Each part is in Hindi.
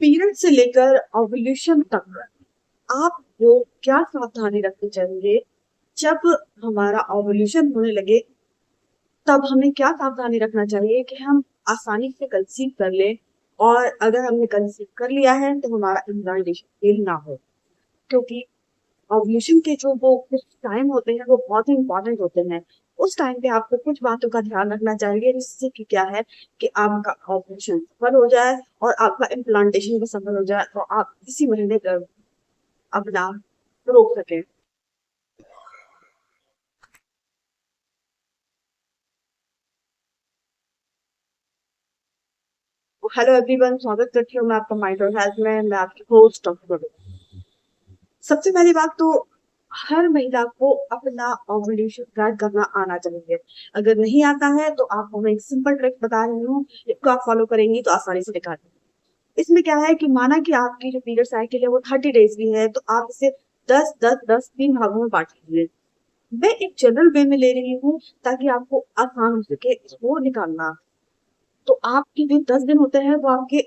पीरियड से लेकर ओव्यूलेशन तक आपको क्या सावधानी रखनी चाहिए? जब हमारा ओव्यूलेशन होने लगे तब हमें क्या सावधानी रखना चाहिए कि हम आसानी से कंसीव कर लें, और अगर हमने कंसीव कर लिया है तो हमारा इम्प्लांटेशन फेल ना हो। क्योंकि ओव्यूलेशन के जो वो कुछ टाइम होते हैं वो बहुत ही इंपॉर्टेंट होते हैं। उस टाइम पे आपको कुछ बातों का ध्यान रखना चाहिए, जिससे कि क्या है कि आपका ओव्यूलेशन सफल हो जाए और आपका इम्प्लांटेशन भी सफल हो जाए, और आप इसी महीने गर्भ अपना रोक सकें। हेलो एवरीवन, स्वागत करती हूँ मैं आपका माइंड और हेल्थ में। मैं आपकी होस्ट डॉक्टर। सबसे पहली बात तो हर महिला को अपना ओव्यूलेशन ट्रैक करना आना चाहिए। अगर नहीं आता है तो आपको मैं एक सिंपल ट्रिक बता रही हूँ, इसको आप फॉलो करेंगी तो आसानी से निकाल लेंगे। इसमें क्या है कि माना कि आपकी जो पीरियड साइकिल है वो 30 डेज की है, तो आप इसे 10 10 10 3 भागों में बांट लीजिए। मैं एक जनरल वे में ले रही हूँ ताकि आपको आसान हो सके इसको निकालना। तो आपके जो 10 दिन होते हैं वो आपके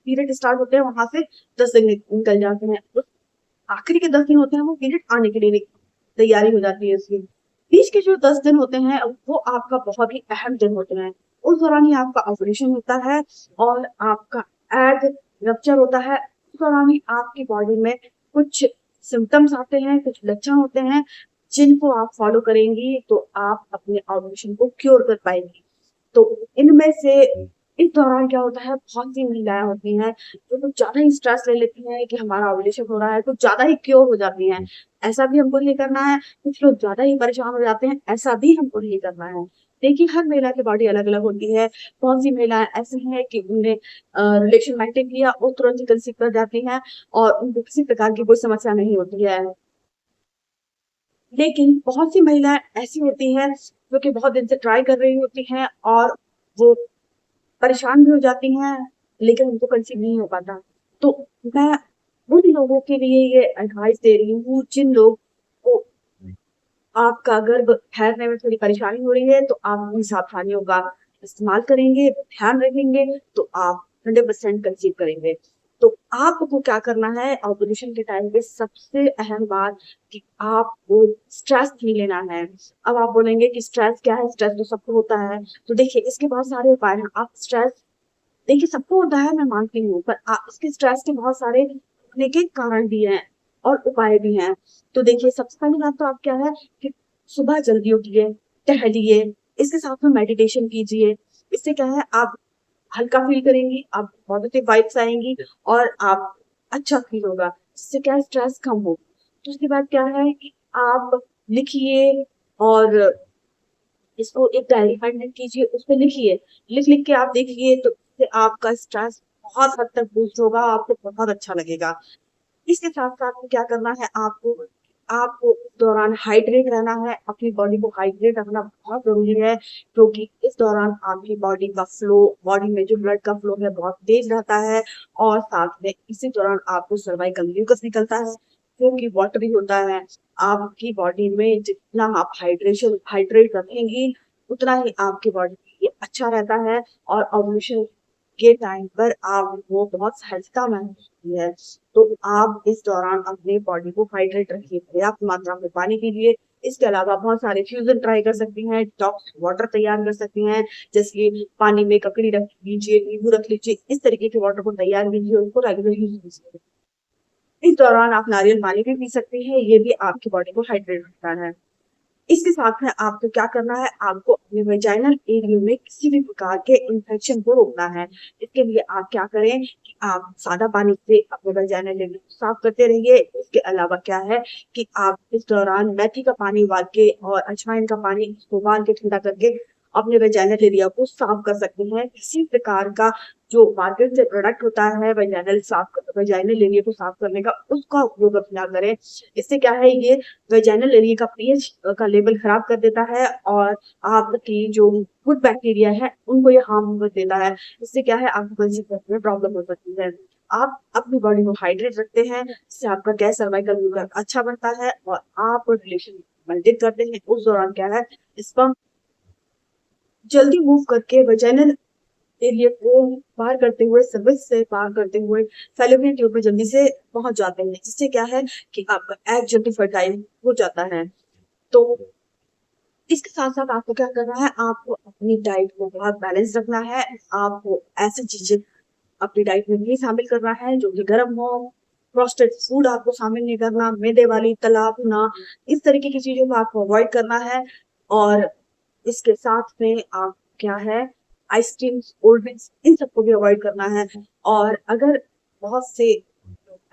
पीरियड स्टार्ट होते हैं वहां से 10 दिन निकल जाते हैं। उस आखिरी के 10 दिन होते हैं वो पीरियड आने के लिए तैयारी हो जाती है उसकी। बीच के जो 10 दिन होते हैं वो आपका बहुत ही अहम दिन होते हैं। उस दौरान ही आपका ऑपरेशन होता है और आपका एग रप्चर होता है। उस दौरान ही आपकी बॉडी में कुछ सिम्टम्स आते हैं, कुछ लक्षण होते हैं, जिनको आप फॉलो करेंगी तो आप अपने ऑपरेशन को क्योर कर पाएंगी। तो इनमें से इस दौरान क्या होता है, बहुत सी महिलाएं होती हैं जो कुछ ज्यादा ही स्ट्रेस ले लेती हैं कि हमारा ओवुलेशन हो रहा है, कुछ ज्यादा ही क्योर हो जाती हैं। ऐसा भी हमको नहीं करना है। कुछ लोग ज्यादा ही परेशान हो जाते हैं, ऐसा भी हमको नहीं करना है। देखिए, हर महिला की बॉडी अलग अलग होती है। कौन सी महिलाएं ऐसी हैं कि उन्हें रिलेशन मेंटेन किया और तुरंत ही कंसीव कर जाती हैं और उनको किसी प्रकार की कोई समस्या नहीं होती है। लेकिन बहुत सी महिलाएं ऐसी होती हैं जो कि बहुत दिन से ट्राई कर रही होती हैं और वो परेशान भी हो जाती हैं, लेकिन उनको कंसीव नहीं हो पाता। तो मैं उन लोगों के लिए ये एडवाइस दे रही हूँ जिन लोग को आपका गर्भ ठहरने में थोड़ी परेशानी हो रही है, तो आप इन सावधानियों का इस्तेमाल करेंगे, ध्यान रखेंगे, तो आप 100% कंसीव करेंगे। तो आपको क्या करना है ऑपरेशन के टाइम पे, सबसे अहम बात कि आपको स्ट्रेस नहीं लेना है। अब आप बोलेंगे कि स्ट्रेस क्या है, स्ट्रेस तो सबको होता है। तो देखिए, इसके बहुत सारे उपाय हैं। आप स्ट्रेस, देखिए सबको होता है, मैं मानती हूँ, पर इसके स्ट्रेस के बहुत सारे होने के कारण भी हैं और उपाय भी हैं। तो देखिए, सबसे पहली बात तो आप क्या है कि सुबह जल्दी उठिए, टहलिए, इसके साथ में मेडिटेशन कीजिए। इससे क्या है, आप हल्का फील करेंगी, आप पॉजिटिव वाइब्स आएंगी और आप अच्छा फील होगा, जिससे क्या स्ट्रेस कम हो। तो उसके बाद क्या है कि आप लिखिए और इसको एक डायरी मेंटेन कीजिए, उसपे लिखिए। लिख लिख के आप देखिए तो इससे आपका स्ट्रेस बहुत हद तक बूस्ट होगा, आपको बहुत अच्छा लगेगा। इसके साथ साथ में क्या करना है आपको, आपको इस दौरान हाइड्रेट रहना है। अपनी बॉडी को हाइड्रेट रखना बहुत जरूरी है, क्योंकि इस दौरान आपकी बॉडी का फ्लो, बॉडी में जो ब्लड का फ्लो है बहुत तेज रहता है। और साथ में इसी दौरान आपको सर्वाइकल म्यूकस निकलता है जो कि वाटरी होता है। आपकी बॉडी में जितना आप हाइड्रेट रखेंगी, उतना ही आपकी बॉडी के लिए अच्छा रहता है। और ओवुलेशन के टाइम पर आपको बहुत सहजता महसूस होती है। तो आप इस दौरान अपने बॉडी को हाइड्रेट रखिए, पर्याप्त मात्रा में पानी पीजिए। इसके अलावा बहुत सारे फ्यूजन ट्राई कर सकती हैं, डिटॉक्स वाटर तैयार कर सकती हैं, जैसे कि पानी में ककड़ी रख लीजिए, नींबू रख लीजिए, इस तरीके के वाटर को तैयार कीजिए, उनको रेगुलर यूज कीजिए। इस दौरान आप नारियल पानी भी पी सकते हैं, ये भी आपकी बॉडी को हाइड्रेट रखता है। इसके साथ में आपको क्या करना है, आपको अपने वेजाइनल एरिया में किसी भी प्रकार के इन्फेक्शन को रोकना है। इसके लिए आप क्या करें कि आप सादा पानी से अपने वेजाइनल एरिया को साफ करते रहिए। इसके अलावा क्या है कि आप इस दौरान मेथी का पानी उबाल के और अजवाइन का पानी इसको उबाल के ठंडा करके अपने वेजाइनल एरिया को साफ कर सकते हैं। किसी प्रकार का जो मार्केट से प्रोडक्ट होता है वेजाइनल एरिया को साफ करने का, उसका उपयोग अपना करें। इससे क्या है, ये वेजाइनल एरिया का पीएच का लेवल खराब कर देता है और आपकी जो गुड बैक्टीरिया है उनको ये हार्म कर देता है। इससे क्या है, आपको कंसीव करने में प्रॉब्लम हो सकती है। आप अपनी बॉडी को हाइड्रेट रखते हैं, इससे आपका गैस सर्वाइकल म्यूकस अच्छा बनता है और आप रिलेशन मेंटेन करते हैं। उस दौरान क्या है, स्पर्म जल्दी मूव करके वेजाइनल एरिया को पार करते हुए, सर्विस से पार करते हुए फैलोपियन ट्यूब में जल्दी से पहुंच जाते हैं, जिससे क्या है कि आपका एग जल्दी फर्टाइल हो जाता है। तो इसके साथ साथ आपको क्या करना है, आपको अपनी डाइट को बहुत बैलेंस रखना है। आपको ऐसी चीजें अपनी डाइट में नहीं शामिल करना है जो कि गर्म हो। प्रोसेस्ड फूड आपको शामिल नहीं करना, मैदे वाली, तला भुना, इस तरीके की चीजों को आपको अवॉइड करना है। और इसके साथ में आप क्या है, आइसक्रीम, कोल्ड ड्रिंक्स, इन सबको भी अवॉइड करना है। और अगर बहुत से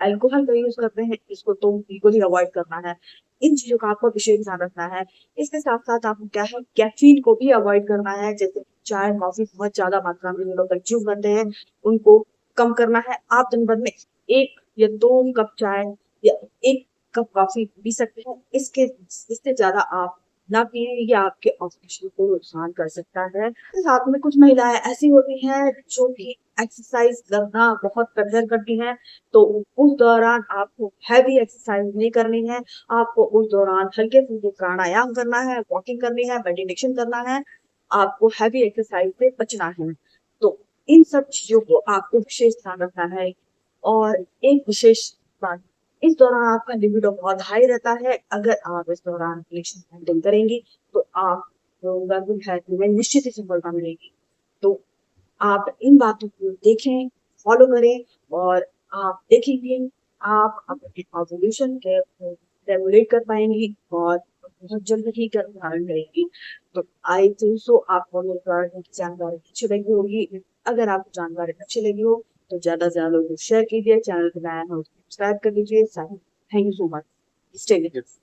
अल्कोहल का यूज करते हैं, इसको तो बिल्कुल ही अवॉइड करना है। इन चीजों का आपको विशेष ध्यान रखना है। इसके साथ साथ आपको क्या है, कैफीन को भी अवॉइड करना है। जैसे कि चाय, कॉफी बहुत ज्यादा मात्रा में जो लोग कंज्यूम करते हैं, उनको कम करना है। आप दिन भर में 1 या 2 कप चाय या 1 कप कॉफी पी सकते हैं। इससे ज्यादा आप ना पिए, ये आपके ऑक्सीजन को नुकसान कर सकता है। साथ में कुछ महिलाएं ऐसी होती हैं जो कि एक्सरसाइज करना बहुत प्रेफर करती हैं, तो उस दौरान आपको हैवी एक्सरसाइज नहीं करनी है। आपको उस दौरान हल्के फुल्के प्राणायाम करना है, वॉकिंग करनी है, मेडिटेशन करना है। आपको हैवी एक्सरसाइज से बचना है। तो इन सब चीजों को आपको विशेष ध्यान रखना है। और एक विशेष बात, इस दौरान आपका लिबिडो बहुत हाई रहता है। अगर आप इस दौरान रिलेशन मेंटेन करेंगी, तो आप गर्भिणी हेल्थ में निश्चित ही सफलता मिलेगी। तो आप इन बातों को देखें, फॉलो करें, और आप देखेंगे आप अपने ओव्यूलेशन के रेगुलेट कर पाएंगी और बहुत जल्द ही गर्भ धारण करेंगी। तो आई थिंक सो आपको मेरे बारे में जानकारी अच्छी लगी होगी। अगर आपको जानकारी अच्छी लगी हो तो ज्यादा से ज्यादा लोगों को शेयर कीजिए, चैनल को नया हो सब्सक्राइब कर लीजिए। Thank you so much, stay with us.